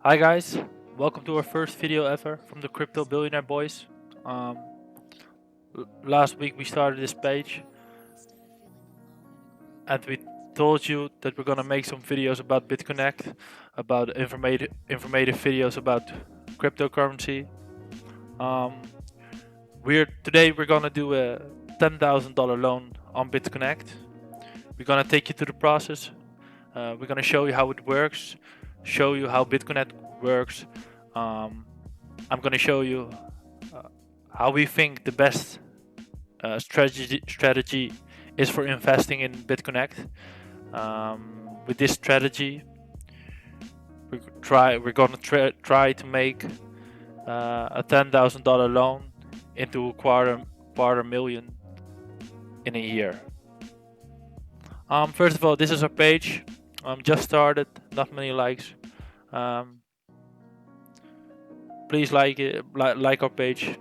Hi guys, welcome to our first video ever from the Crypto Billionaire Boys. Um, Last week we started this page and we told you that we're gonna make some videos about BitConnect, about informative videos about cryptocurrency. Um, we're gonna do a $10,000 loan on BitConnect. We're gonna take you through the process. We're gonna show you how it works, show you how BitConnect works. Um, I'm gonna show you uh, how we think the best strategy is for investing in BitConnect. With this strategy, we're gonna try to make a $10,000 loan into a quarter million in a year. First of all, this is our page. Just started, not many likes. Um, Please like it, like our page,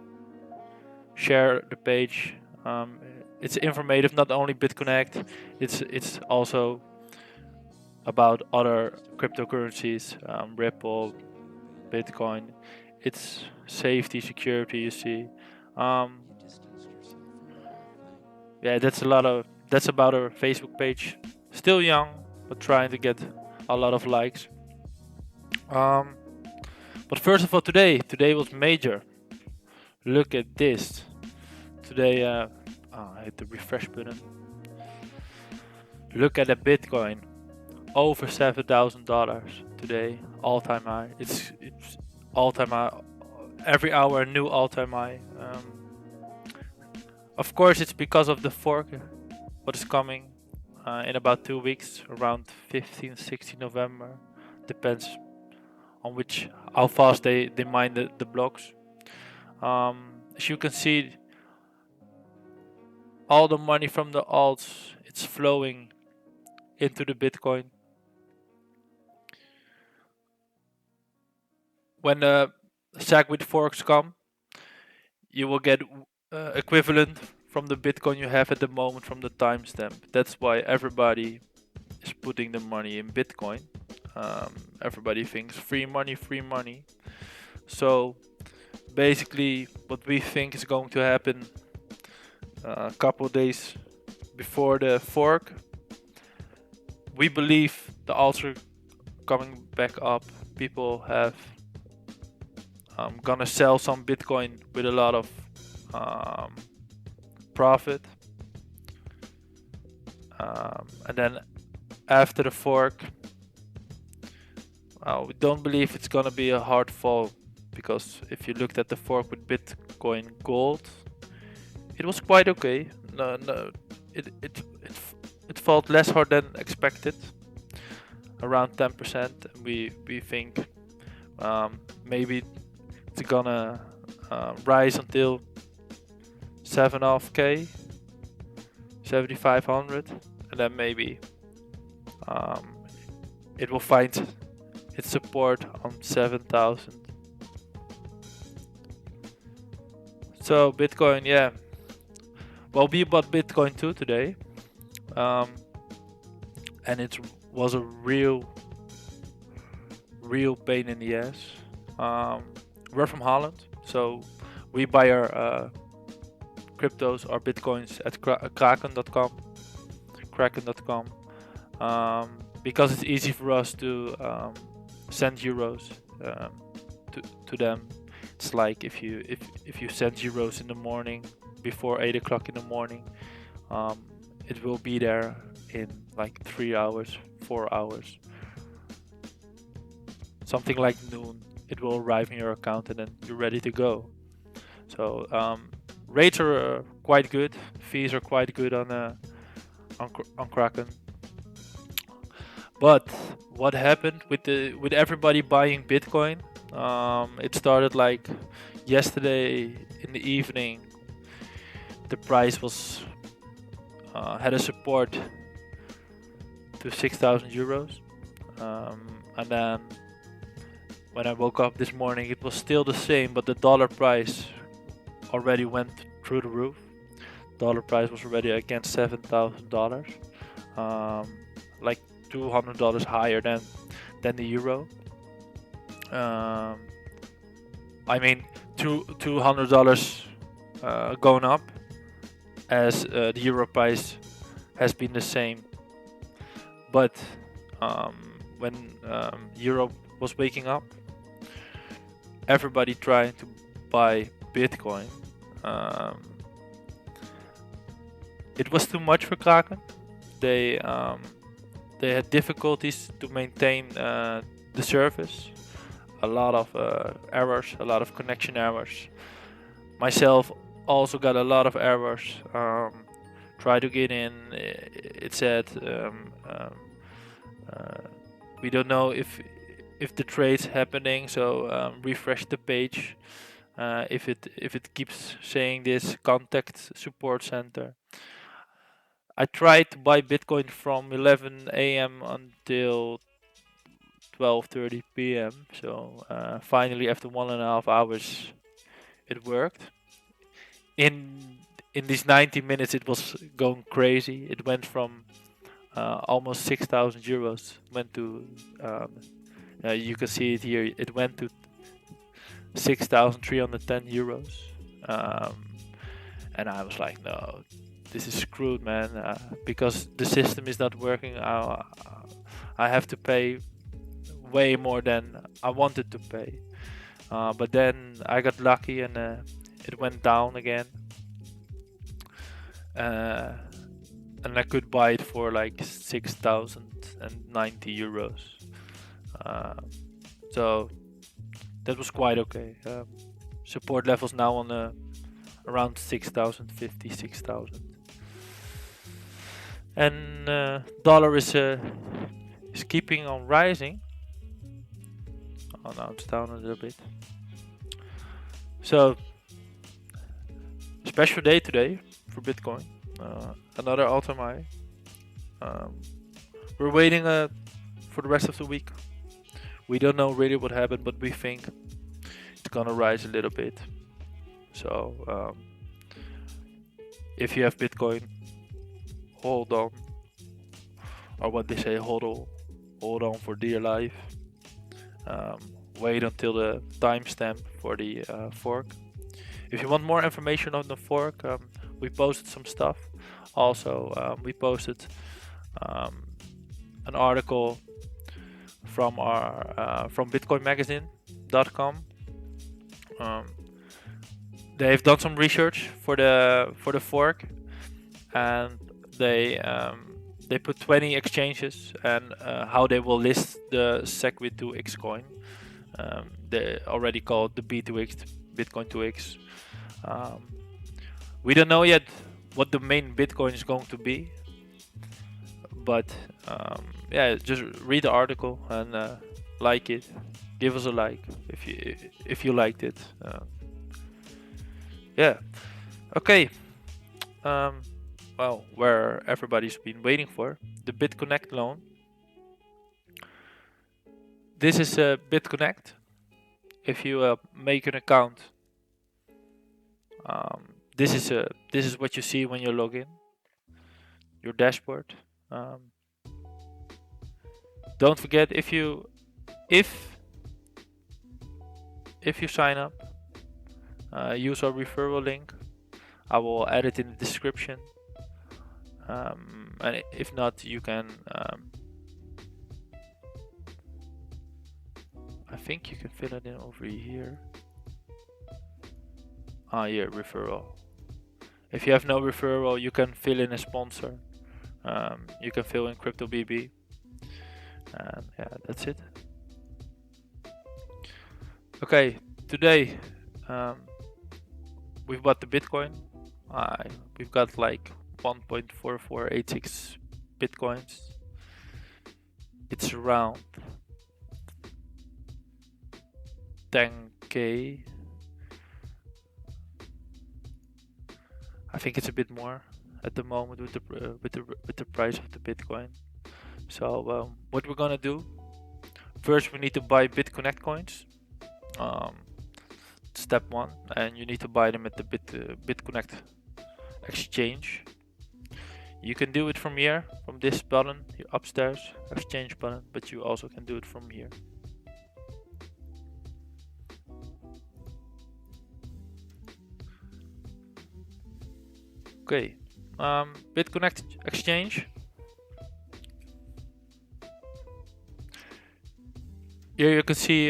share the page. Um, it's informative, not only BitConnect. It's also about other cryptocurrencies, Ripple, Bitcoin. It's safety, security. You see, um, yeah, that's about our Facebook page. Still young, but trying to get a lot of likes. Um, but first of all, today was major. Look at this. Today, I hit the refresh button. Look at the Bitcoin, over $7,000 today, all-time high. It's all-time high. Every hour, a new all-time high. Of course, it's because of the fork, what is coming in about 2 weeks, around 15, 16 November. Depends on how fast they mine the blocks. As you can see, all the money from the alts, it's flowing into the Bitcoin. When the SegWit with forks come, you will get equivalent from the Bitcoin you have at the moment from the timestamp. That's why everybody is putting the money in Bitcoin. Everybody thinks free money, free money. So basically, what we think is going to happen a couple days before the fork, we believe the alts are coming back up. People have gonna sell some Bitcoin with a lot of profit, and then after the fork, we don't believe it's gonna be a hard fall, because if you looked at the fork with Bitcoin Gold, it was quite okay. No, it felt less hard than expected, around 10%. We think maybe it's gonna rise until 7.5k, 7,500, and then maybe it will find its support on 7,000. So Bitcoin, yeah. Well, we bought Bitcoin too today, and it was a real pain in the ass. We're from Holland, so we buy our cryptos, our bitcoins at kraken.com, because it's easy for us to send euros to them. It's like if you send euros in the morning before 8 o'clock in the morning, it will be there in like 3 hours, 4 hours, something like noon. It will arrive in your account and then you're ready to go. So rates are quite good, fees are quite good on Kraken. But what happened with everybody buying Bitcoin? It started like yesterday in the evening. The price was had a support to 6,000 euros, and then when I woke up this morning, it was still the same, but the dollar price already went through the roof. Dollar price was already against $7,000, like $200 higher than the euro. I mean, $200 going up, as the euro price has been the same. But when Europe was waking up, everybody trying to buy Bitcoin. It was too much for Kraken. They had difficulties to maintain the service. A lot of errors, a lot of connection errors. Myself also got a lot of errors. Try to get in. It said we don't know if the trade's happening. So refresh the page. If it keeps saying this, contact support center. I tried to buy Bitcoin from 11 a.m. until 12:30 p.m. So finally, after 1.5 hours, it worked. In these 90 minutes, it was going crazy. It went from almost 6,000 euros. Went to you can see it here. It went to 6,310 euros. And I was like, no, this is screwed, man. Because the system is not working. I have to pay way more than I wanted to pay. But then I got lucky and it went down again. And I could buy it for like 6,090 euros. So that was quite okay. Support levels now on around 6,050, 6,000. And dollar is keeping on rising. Oh, now it's down a little bit. So special day today for Bitcoin. Another all-time high. We're waiting for the rest of the week. We don't know really what happened, but we think it's gonna rise a little bit. So if you have Bitcoin, hold on, or what they say, hold on for dear life. Wait until the timestamp for the fork. If you want more information on the fork, we posted some stuff. Also, we posted an article from our from BitcoinMagazine.com. They've done some research for the fork, and they put 20 exchanges and how they will list the SegWit2x coin. They already called the B2X, Bitcoin 2X. We don't know yet what the main Bitcoin is going to be, but yeah, just read the article and like it. Give us a like if you liked it. Yeah. Okay. Well, where everybody's been waiting for, the BitConnect loan. This is BitConnect. If you make an account, this is what you see when you log in. Your dashboard. Don't forget, if you sign up, use our referral link. I will add it in the description. And if not, you can. I think you can fill it in over here. Yeah, referral. If you have no referral, you can fill in a sponsor. You can fill in cryptobbb. And yeah, that's it. Okay, today we've got the Bitcoin. We've got like 1.4486 Bitcoins. It's around 10k. I think it's a bit more at the moment with the price of the Bitcoin. So what we're gonna do? First, we need to buy BitConnect coins. Step 1, and you need to buy them at the BitConnect exchange. You can do it from here, from this button here upstairs, exchange button, but you also can do it from here. Okay, BitConnect exchange. Here you can see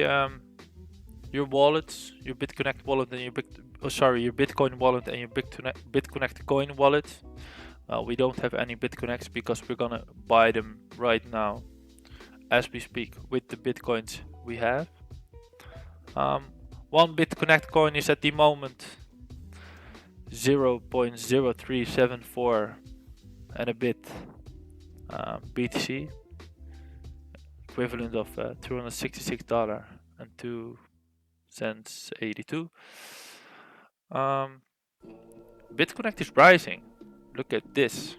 your wallets, your BitConnect wallet and your your Bitcoin wallet and your BitConnect coin wallet. We don't have any BitConnects because we're gonna buy them right now as we speak with the Bitcoins we have. One BitConnect coin is at the moment 0.0374 and a bit BTC, equivalent of $266.02 82. BitConnect is rising. Look at this.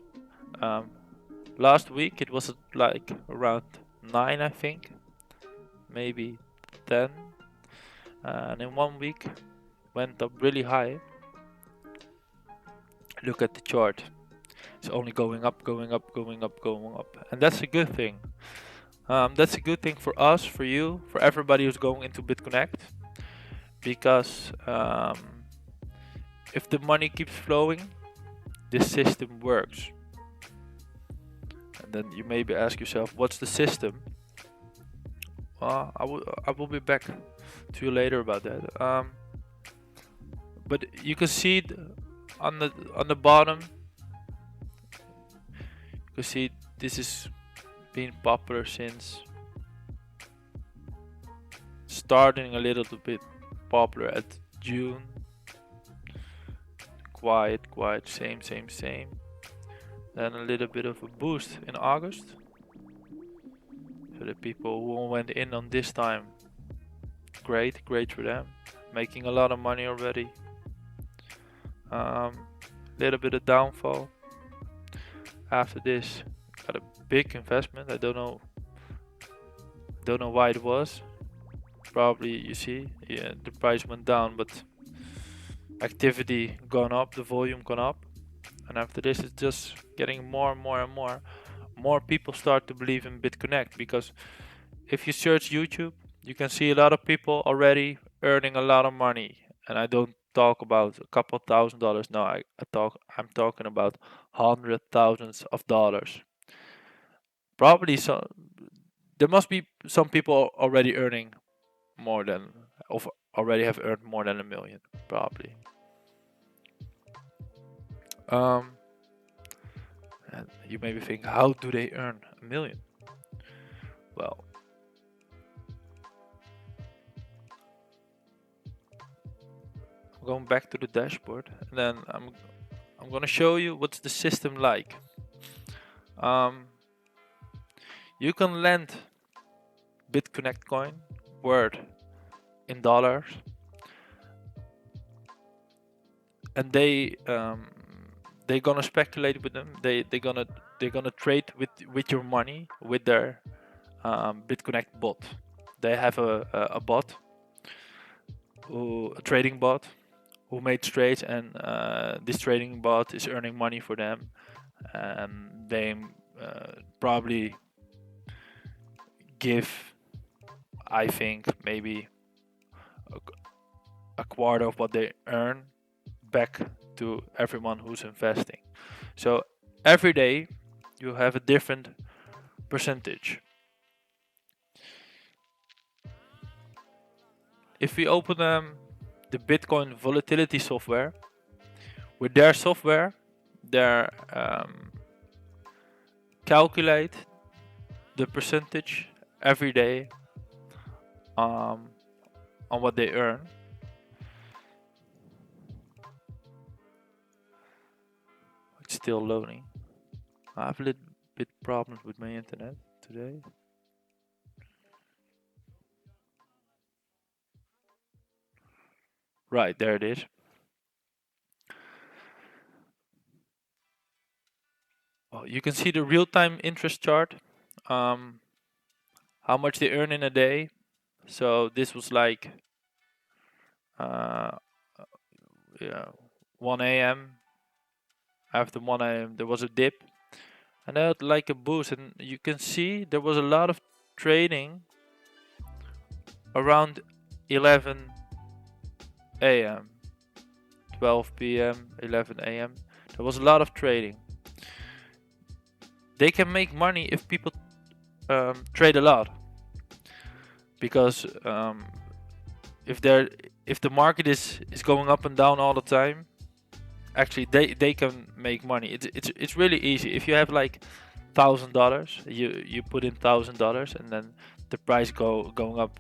Last week it was like around 9, I think, maybe 10, and in 1 week went up really high. Look at the chart. It's only going up, going up, going up, going up, and that's a good thing. That's a good thing for us, for you, for everybody who's going into BitConnect, because if the money keeps flowing, this system works. And then you maybe ask yourself, what's the system? I will be back to you later about that. But you can see on the bottom, you can see this is been popular since starting a little bit popular at June. Quiet, same. Then a little bit of a boost in August. So the people who went in on this time, great for them, making a lot of money already. Little bit of downfall. After this, got a big investment. I don't know why it was. Probably you see, yeah, the price went down, but activity gone up, the volume gone up, and after this it's just getting more and more. More people start to believe in BitConnect, because if you search YouTube, you can see a lot of people already earning a lot of money. And I don't talk about a couple $1,000s. No, I'm talking about hundred thousands of dollars. Probably there must be some people already earning more than, already have earned more than $1 million, probably. And you maybe think, how do they earn $1 million? Well, I'm going back to the dashboard, and then I'm gonna show you what's the system like. You can lend BitConnect coin worth in dollars, and they're gonna speculate with them. They're gonna trade with your money with their BitConnect bot. They have a bot, a trading bot, who made trades, and this trading bot is earning money for them, and they probably give, I think, maybe a quarter of what they earn back to everyone who's investing. So every day you have a different percentage. If we open the Bitcoin volatility software, with their software, they calculate the percentage every day on what they earn. It's still loading. I have a little bit problems with my internet today. Right, there it is. Oh, you can see the real-time interest chart, how much they earn in a day. So this was like yeah, 1 a.m. After 1 a.m. there was a dip, and I had like a boost, and you can see there was a lot of trading around 11 a.m., 12 p.m., 11 a.m. There was a lot of trading. They can make money if people trade a lot, because if the market is going up and down all the time, actually they can make money. It's really easy. If you have like $1,000, you put in $1,000, and then the price going up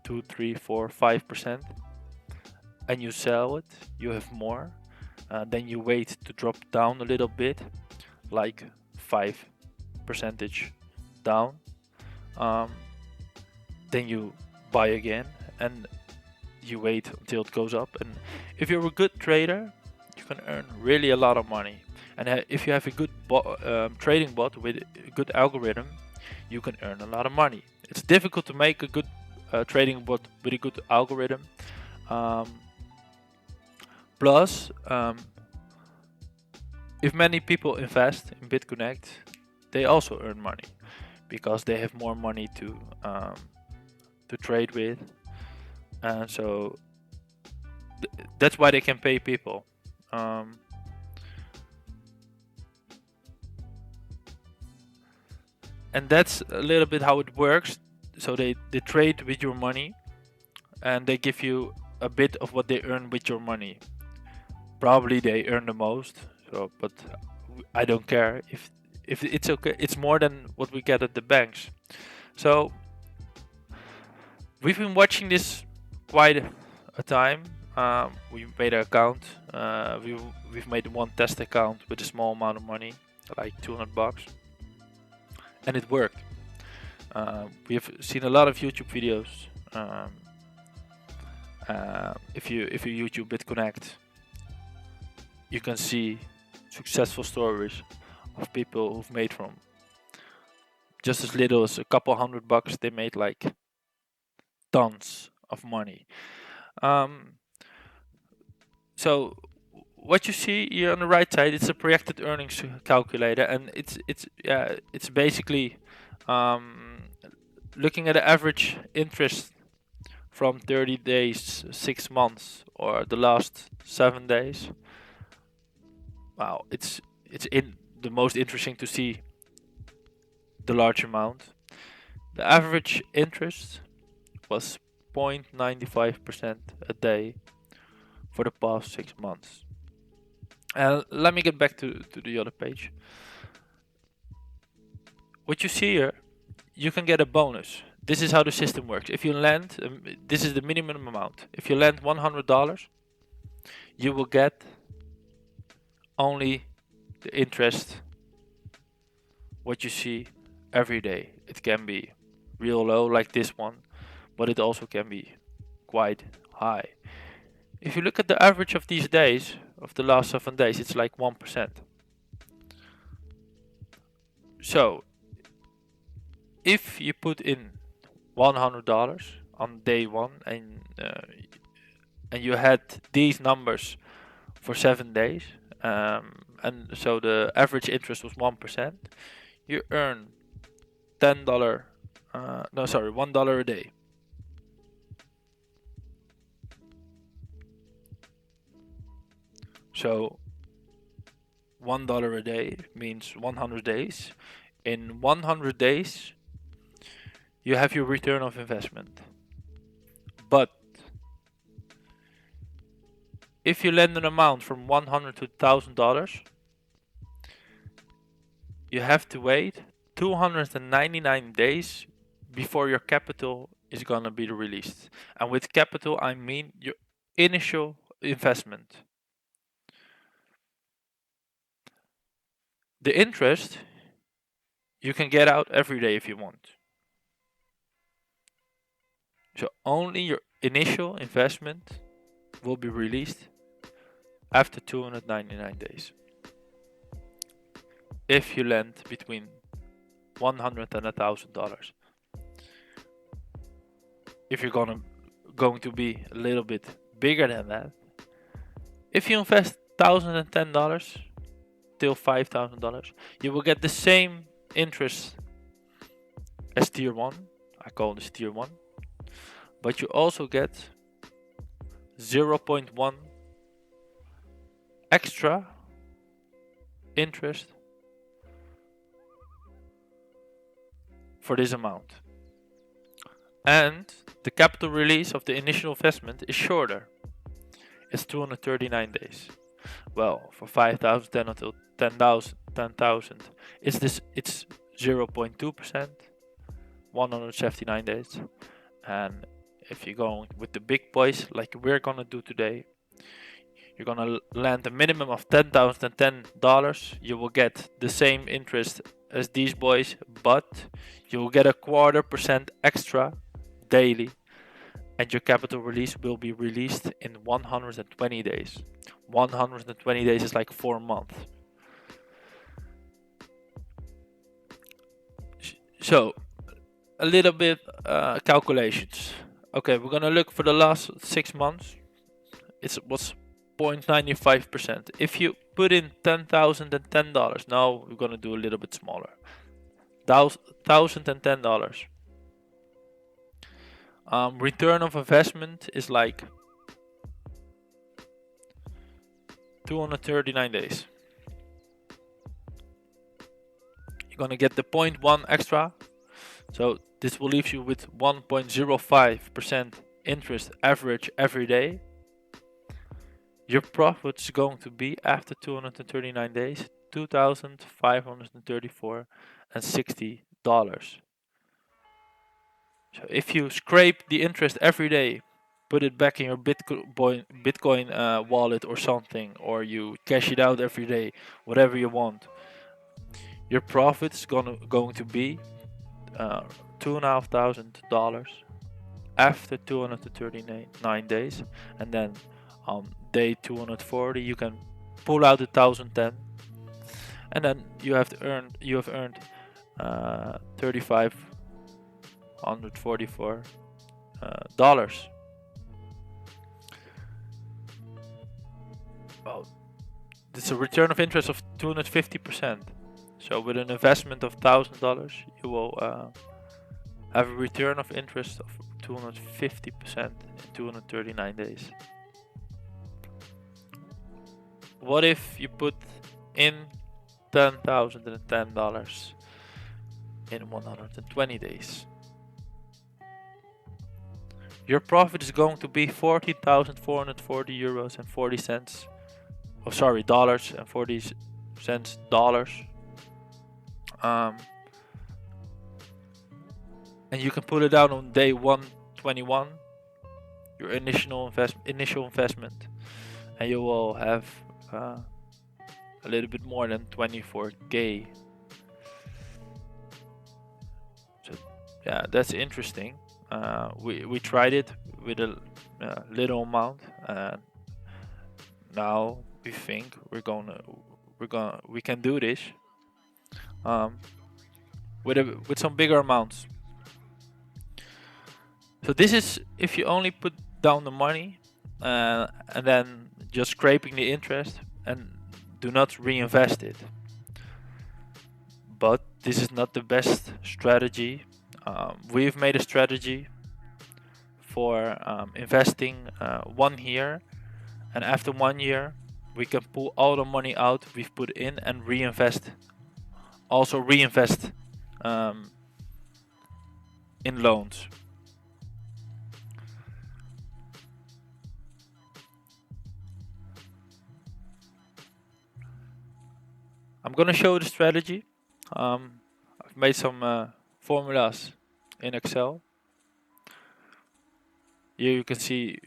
2, 3, 4, 5%, and you sell it, you have more. Then you wait to drop down a little bit, like 5% down. Then you buy again, and you wait until it goes up. And if you're a good trader, you can earn really a lot of money. And if you have a good trading bot with a good algorithm, you can earn a lot of money. It's difficult to make a good trading bot with a good algorithm. Plus, if many people invest in BitConnect, they also earn money, because they have more money to trade with, and so that's why they can pay people. And that's a little bit how it works. So they trade with your money, and they give you a bit of what they earn with your money. Probably they earn the most, so but I don't care if it's okay. It's more than what we get at the banks. So we've been watching this quite a time. We made an account. We've made one test account with a small amount of money, like $200, and it worked. We have seen a lot of YouTube videos. If you YouTube BitConnect, you can see successful stories of people who've made from just as little as a couple $100. They made like tons of money. So what you see here on the right side, it's a projected earnings calculator, and it's basically looking at the average interest from 30 days, 6 months, or the last 7 days. Wow, it's in the most interesting to see the large amount. The average interest was 0.95% a day for the past 6 months. And let me get back to the other page. What you see here, you can get a bonus. This is how the system works. If you land, this is the minimum amount. If you land $100, you will get only the interest, what you see every day. It can be real low like this one, but it also can be quite high. If you look at the average of these days, of the last 7 days, it's like 1%. So if you put in $100 on day one, and you had these numbers for 7 days, and so the average interest was 1%, you earn $1 a day. So $1 a day means 100 days. In 100 days, you have your return of investment. But if you lend an amount from $100 to $1,000, you have to wait 299 days before your capital is gonna be released. And with capital, I mean your initial investment. The interest you can get out every day if you want. So only your initial investment will be released after 299 days. If you lend between $100 and $1,000. If you're going to be a little bit bigger than that, if you invest $1,010 till $5,000, you will get the same interest as tier 1. I call this tier 1. But you also get 0.1 extra interest for this amount. And the capital release of the initial investment is shorter. It's 239 days. Well, for 5,000 10 until 10,000, it's 0.2%, 179 days. And if you're going with the big boys like we're gonna do today, you're gonna land a minimum of $10,010. You will get the same interest as these boys, but you will get a 0.25% extra daily, and your capital release will be released in 120 days. 120 days is like 4 months. So a little bit calculations. Okay, we're gonna look for the last 6 months. It was 0.95%. If you put in $10,010, now we're gonna do a little bit smaller. $1,010. Return of investment is like 239 days. You're gonna get the 0.1 extra, so this will leave you with 1.05% interest average every day. Your profit is going to be, after 239 days, $2,534.60. So if you scrape the interest every day, put it back in your Bitcoin wallet or something, or you cash it out every day, whatever you want, your profit is going to be $2,500 after 239 days, and then on day 240 you can pull out the 1,010, and then you have earned $3,544. Well, it's a return of interest of 250%. So with an investment of $1,000, you will have a return of interest of 250% in 239 days. What if you put in $10,010 in 120 days? Your profit is going to be €14,440 and 40 cents. Oh, sorry, dollars and 40 cents dollars. And you can pull it out on day 121, your initial investment, and you will have a little bit more than 24K. So yeah, that's interesting. We tried it with a little amount, and now we think we can do this with some bigger amounts. So this is if you only put down the money and then just scraping the interest and do not reinvest it. But this is not the best strategy. We've made a strategy for investing 1 year, and after 1 year we can pull all the money out we've put in and reinvest. Also reinvest in loans. I'm gonna show the strategy. I've made some formulas in Excel. Here you can see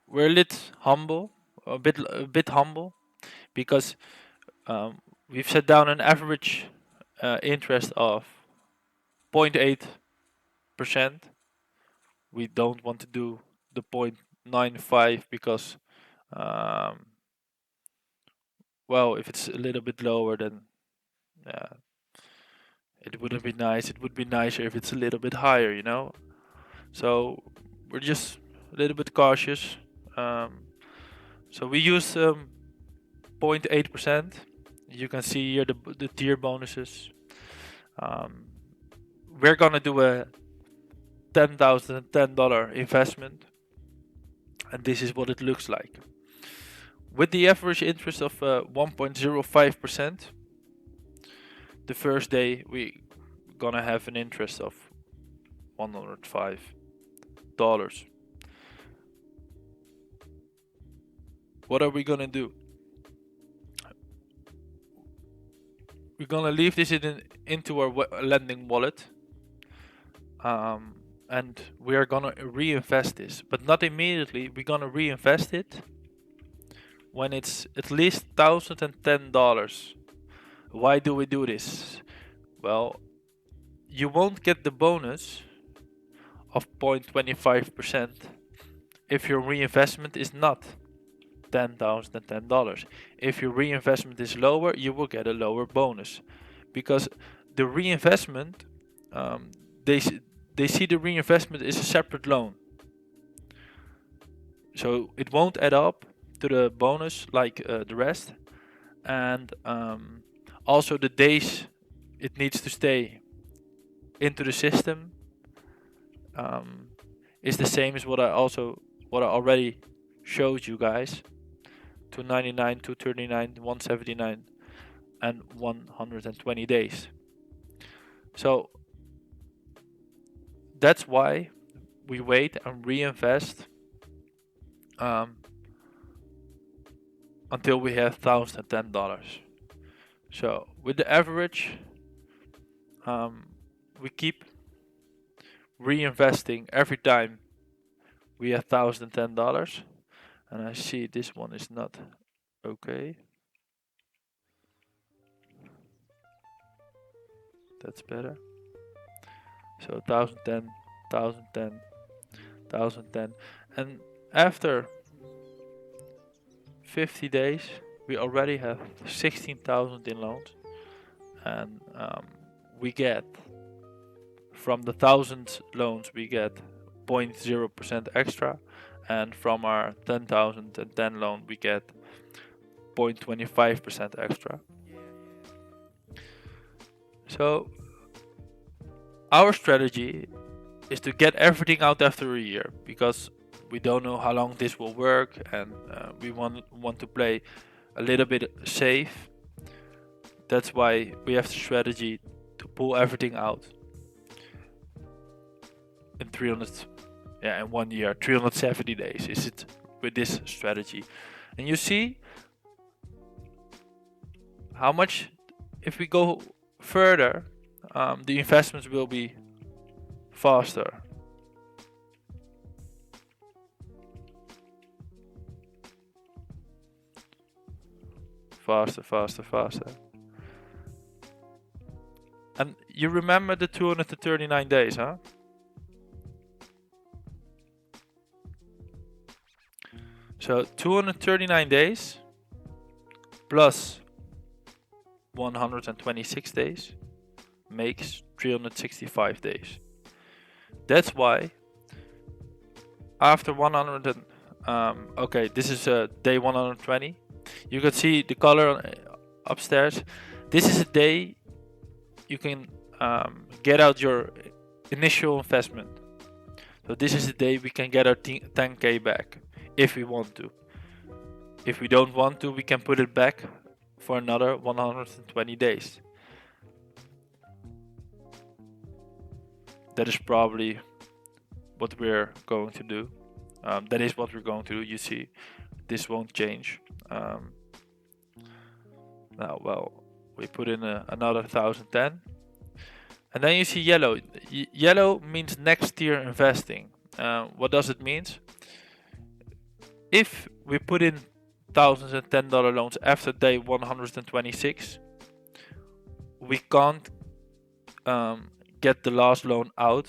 we're a bit humble, because we've set down an average interest of 0.8%. We don't want to do the 0.95 because, well, if it's a little bit lower, then it wouldn't be nice. It would be nicer if it's a little bit higher, you know. So we're just a little bit cautious. So we use 0.8%. You can see here the tier bonuses. We're gonna do a $10,010 investment, and this is what it looks like. With the average interest of 1.05%, the first day we gonna have an interest of $105. What are we gonna do? We're gonna leave this into our lending wallet, and we are gonna reinvest this, but not immediately. We're gonna reinvest it when it's at least $1,010. Why do we do this? Well, you won't get the bonus of 0.25% if your reinvestment is not $10,010. If your reinvestment is lower, you will get a lower bonus, because the reinvestment, they see the reinvestment is a separate loan, so it won't add up to the bonus like the rest. And also the days it needs to stay into the system is the same as what I already showed you guys: 299, 239, 179, and 120 days. So that's why we wait and reinvest until we have $1,010. So with the average, we keep reinvesting every time we have $1,010. And I see this one is not okay. That's better. So 1,010, 1,010, 1,010, and after 50 days we already have 16,000 in loans, and we get from the 1,000 loans we get 0.0% extra, and from our 10,010 loan we get 0.25% extra. So our strategy is to get everything out after a year, because we don't know how long this will work, and we want to play a little bit safe. That's why we have the strategy to pull everything out in 1 year, 370 days is it with this strategy. And you see how much, if we go further, the investments will be faster. Faster. And you remember the 239 days, huh? So 239 days plus 126 days makes 365 days. That's why after 100 okay, this is day 120. You can see the color upstairs. This is a day you can get out your initial investment. So this is the day we can get our 10k back if we want to. If we don't want to, we can put it back for another 120 days. That is probably what we're going to do. That is what we're going to do. You see, this won't change. Now, well, we put in another 1,010. And then you see yellow. Yellow means next tier investing. What does it mean? If we put in $1,010 loans after day 126, we can't get the last loan out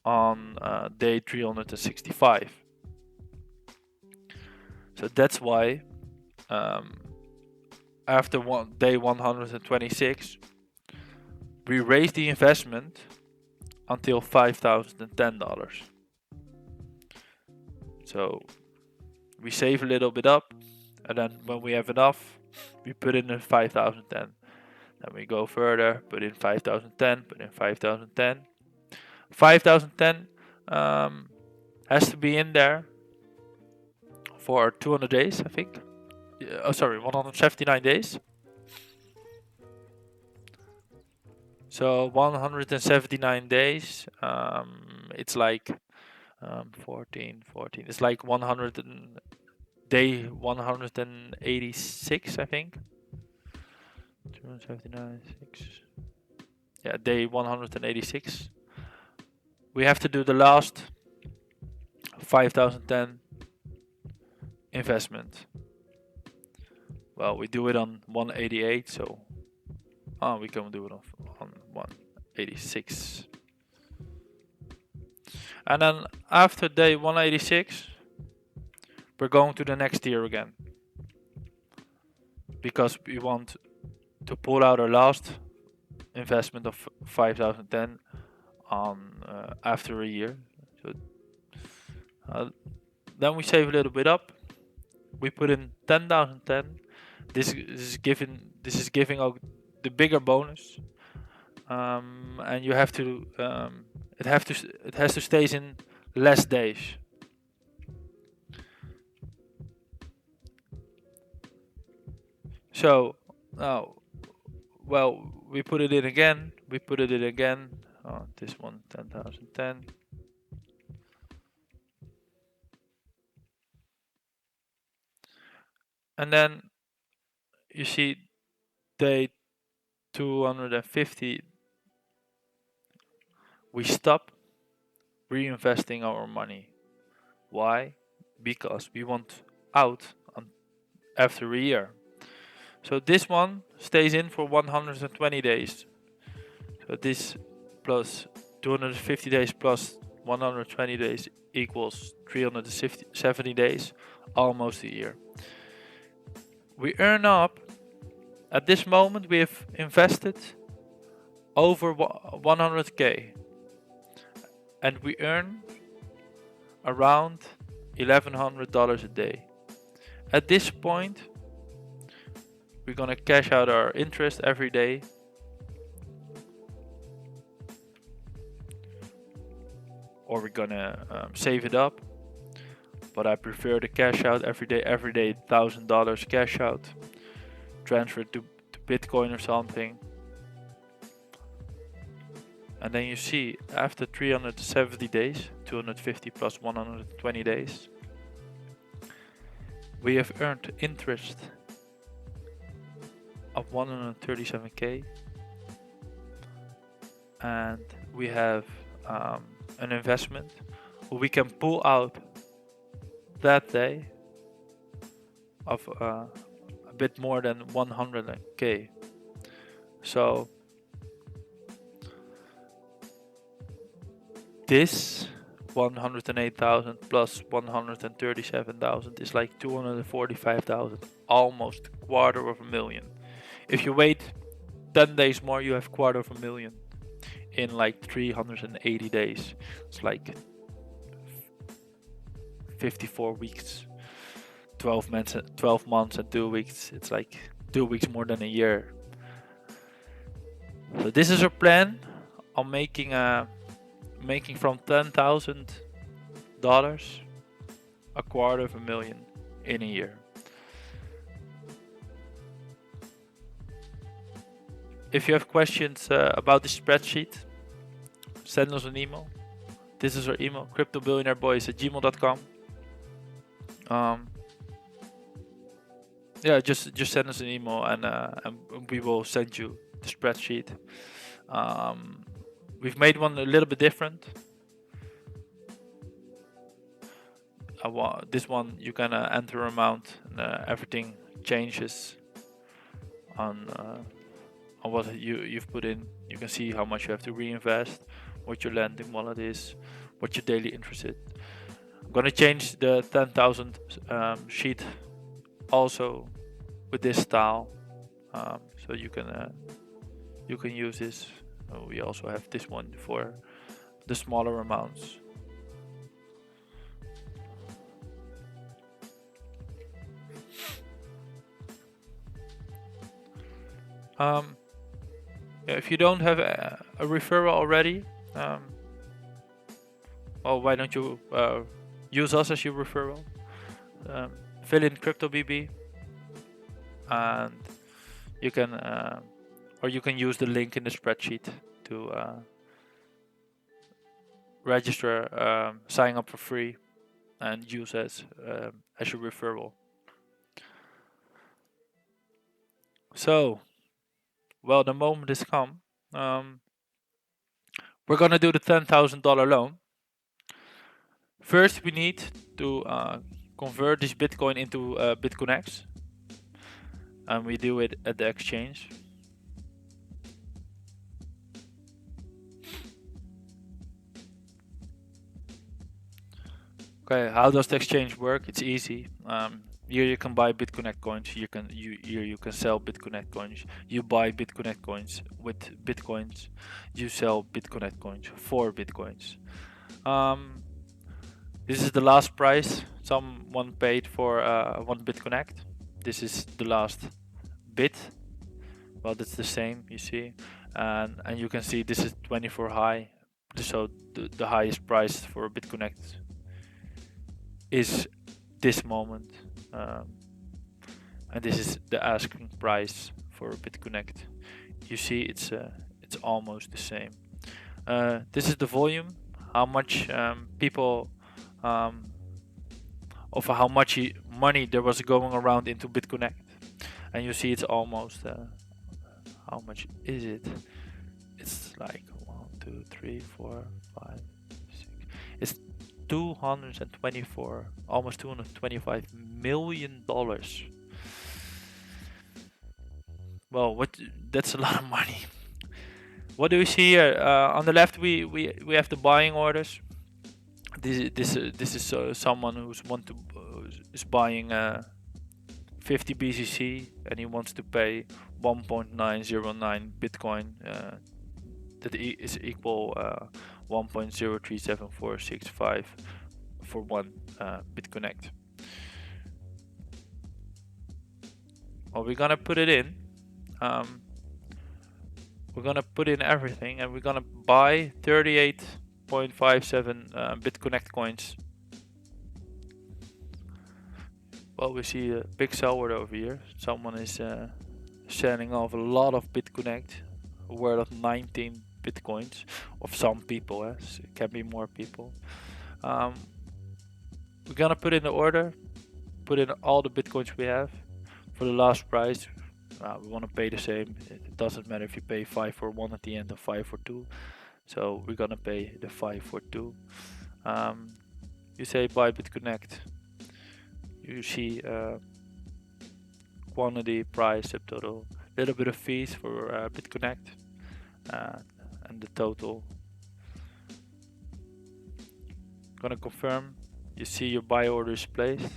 on day 365. So that's why after day 126 we raise the investment until $5,010. So we save a little bit up, and then when we have enough, we put in the 5,010. Then we go further, put in 5,010, put in 5,010. 5,010 has to be in there for 200 days, I think. 179 days. So 179 days. It's like 14. It's like 100 day 186, I think. 279, 6. Yeah, day 186. We have to do the last 5010 investment. Well, we do it on 188, so we can do it on 186. And then after day 186, we're going to the next tier again, because we want to pull out our last investment of 5010 on after a year. So then we save a little bit up. We put in 10,010. This is giving out the bigger bonus, and you have to it has to stay in less days. So now, well, we put it in again. This one 10,010. And then you see day 250, we stop reinvesting our money. Why? Because we want out after a year. So this one stays in for 120 days. So this plus 250 days plus 120 days equals 370 days, almost a year. We earn up, at this moment we have invested over 100k, and we earn around $1,100 a day. At this point, we're gonna cash out our interest every day, or we're gonna save it up. But I prefer to cash out every day, $1,000 cash out, transfer it to Bitcoin or something. And then you see, after 370 days, 250 plus 120 days, we have earned interest of 137k, and we have an investment we can pull out that day of a bit more than 100k. So this 108,000 plus 137,000 is like 245,000, almost $250,000. If you wait 10 days more, you have $250,000 in like 380 days. It's like 54 weeks, 12 months and 2 weeks. It's like 2 weeks more than a year. So this is our plan on making from $10,000 $250,000 in a year. If you have questions about the spreadsheet, send us an email. This is our email, cryptobillionaireboys@gmail.com. Yeah, just send us an email, and we will send you the spreadsheet. We've made one a little bit different. This one you can enter amount, and everything changes on what you've put in. You can see how much you have to reinvest, what your landing wallet is, what your daily interest is. I'm gonna change the 10,000 sheet also with this style, so you can use this. We also have this one for the smaller amounts. If you don't have a referral already, well, why don't you use us as your referral? Fill in CryptoBB, and you can use the link in the spreadsheet. to register, sign up for free, and use as your referral. So, well, the moment has come. We're gonna do the $10,000 loan. First, we need to convert this Bitcoin into BitConnect, and we do it at the exchange. Okay, how does the exchange work? It's easy. Here you can buy BitConnect coins. Here you can sell BitConnect coins. You buy BitConnect coins with Bitcoins. You sell BitConnect coins for Bitcoins. This is the last price someone paid for one BitConnect. This is the last bit. Well, that's the same, you see, and you can see this is 24 high. So the highest price for a BitConnect is this moment, and this is the asking price for a BitConnect. You see, it's almost the same. This is the volume, how much people, of how much money there was going around into BitConnect, and you see it's almost. How much is it? It's like 1, 2, 3, 4, 5, 6. It's 224, almost $225 million. Well, that's a lot of money. What do we see here? On the left, we have the buying orders. This is someone who's is buying 50 BCC, and he wants to pay 1.909 Bitcoin. That is equal 1.037465 for one BitConnect. Well, we're gonna put it in. We're gonna put in everything, and we're gonna buy 38.57 BitConnect coins. Well, we see a big seller over here. Someone is selling off a lot of BitConnect, worth of 19 Bitcoins, of some people. It can be more people. We're gonna put in the order, put in all the Bitcoins we have for the last price. We want to pay the same. It doesn't matter if you pay 5 for 1 at the end or 5 for 2. So we're gonna pay the 5 for 2. You say buy BitConnect. You see quantity, price, subtotal, a little bit of fees for BitConnect, and the total. Gonna confirm. You see your buy order is placed.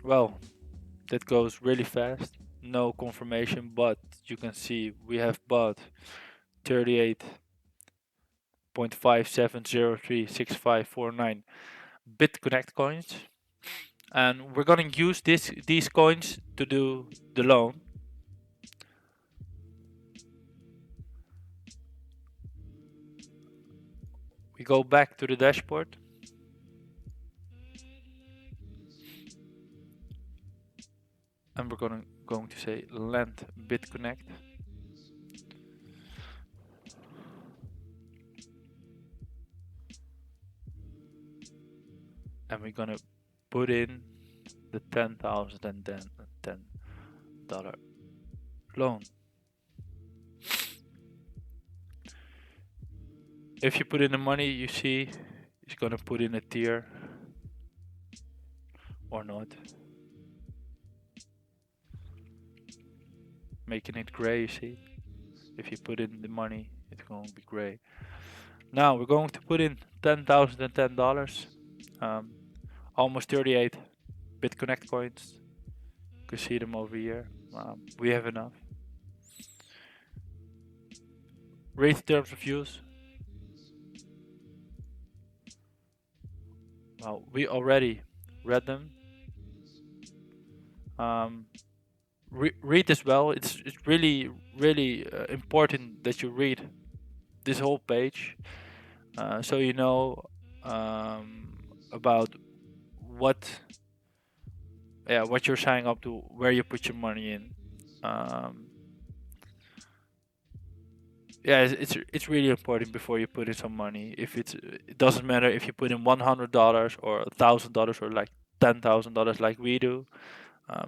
Well, that goes really fast. No confirmation, but you can see we have bought 38.57036549 BitConnect coins, and we're gonna use these coins to do the loan. We go back to the dashboard. And we're going to say land BitConnect. And we're gonna put in the $10,010 loan. If you put in the money, you see it's gonna put in a tier or not. Making it gray, you see. If you put in the money, it's going to be gray. Now we're going to put in $10,010. Almost 38 BitConnect coins. You can see them over here. We have enough. Read the terms of use. Well, we already read them. Read as well. It's really important that you read this whole page, so you know about what yeah, what you're signing up to, where you put your money in. Um, yeah, it's really important before you put in some money. If it doesn't matter if you put in $100 or $1,000 or like $10,000 like we do.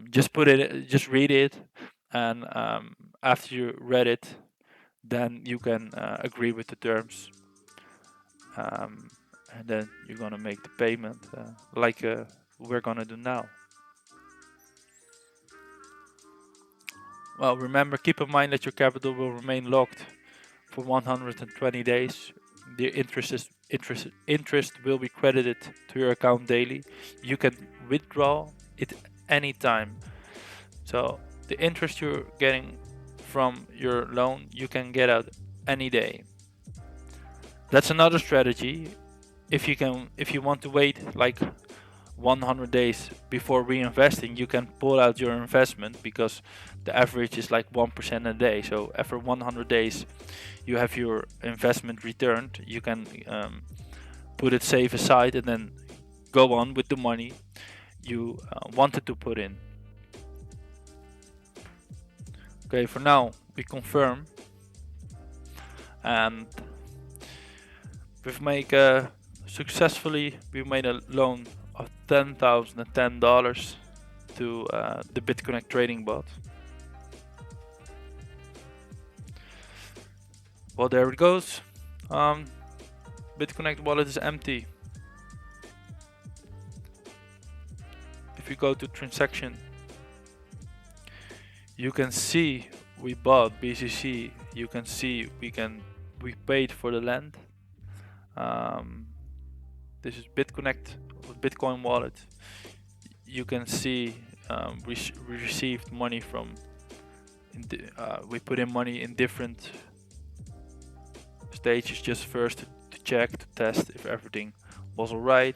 Just put it, just read it, and after you read it, then you can agree with the terms, um, and then you're gonna make the payment like we're gonna do now. Well, remember, keep in mind that your capital will remain locked for 120 days. The interest will be credited to your account daily. You can withdraw it anytime. So the interest you're getting from your loan, you can get out any day. That's another strategy. If you want to wait like 100 days before reinvesting, you can pull out your investment because the average is like 1% a day. So after 100 days, you have your investment returned. You can put it safe aside and then go on with the money you wanted to put in. Okay, for now we confirm, and we've made successfully we made a loan of $10,010 to the BitConnect trading bot. Well, there it goes. BitConnect wallet is empty. If you go to transaction, you can see we bought BCC. You can see we paid for the land. This is BitConnect with Bitcoin wallet. You can see we received money from. We put in money in different stages, just first to check, to test if everything was alright.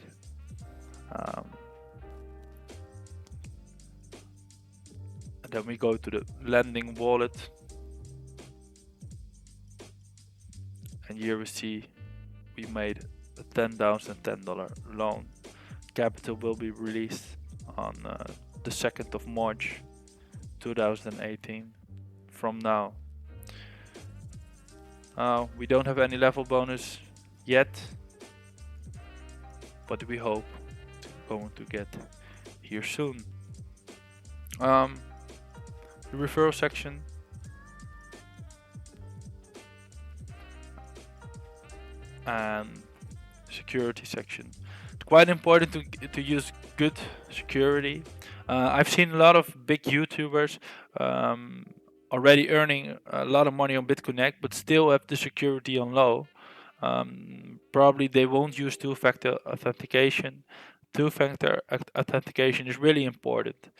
And then we go to the lending wallet, and here we see we made a $10,010 loan. Capital will be released on the 2nd of March 2018 from now. We don't have any level bonus yet, but we hope going to get here soon. The referral section. And security section. It's quite important to use good security. I've seen a lot of big YouTubers already earning a lot of money on BitConnect, but still have the security on low. Probably they won't use two-factor authentication. Two-factor authentication is really important.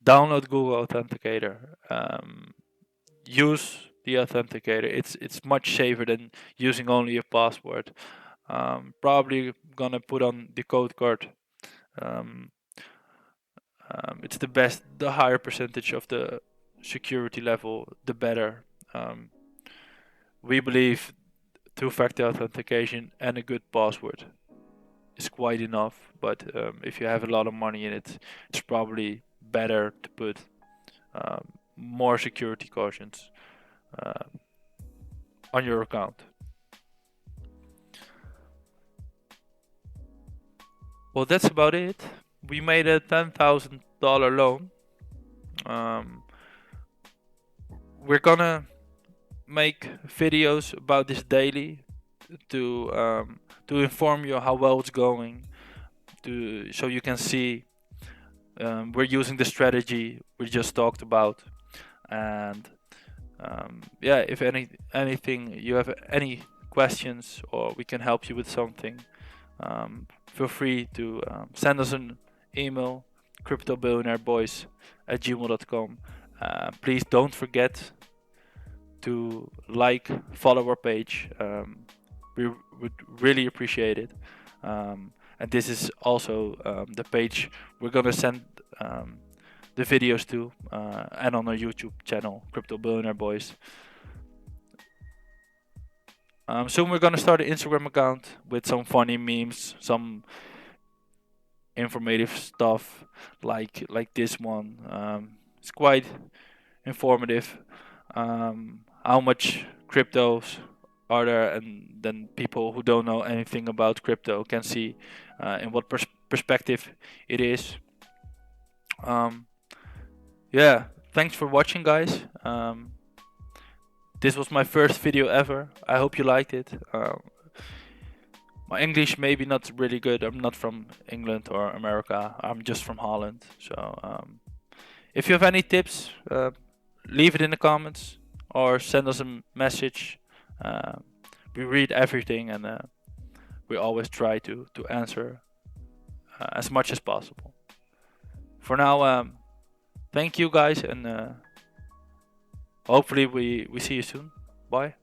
Download Google Authenticator. Use the authenticator. It's much safer than using only a password. Probably gonna put on the code card. It's the best. The higher percentage of the security level, the better. We believe two-factor authentication and a good password is quite enough. But if you have a lot of money in it, it's probably better to put more security cautions on your account. Well, that's about it. We made a $10,000 loan. We're gonna make videos about this daily to inform you how well it's going, so you can see we're using the strategy we just talked about, and yeah, if anything you have any questions or we can help you with something, feel free to send us an email, cryptobillionaireboys@gmail.com. Please don't forget to like, follow our page. We would really appreciate it. And this is also the page we're gonna send the videos to, and on our YouTube channel, Crypto Billionaire Boys. Soon we're gonna start an Instagram account with some funny memes, some informative stuff like this one. It's quite informative. How much cryptos are there, and then people who don't know anything about crypto can see in what perspective it is. Yeah, thanks for watching, guys. This was my first video ever. I hope you liked it. My English maybe not really good. I'm not from England or America. I'm just from Holland. So if you have any tips, leave it in the comments or send us a message. We read everything, and we always try to answer as much as possible. For now, thank you guys, and hopefully we see you soon. Bye.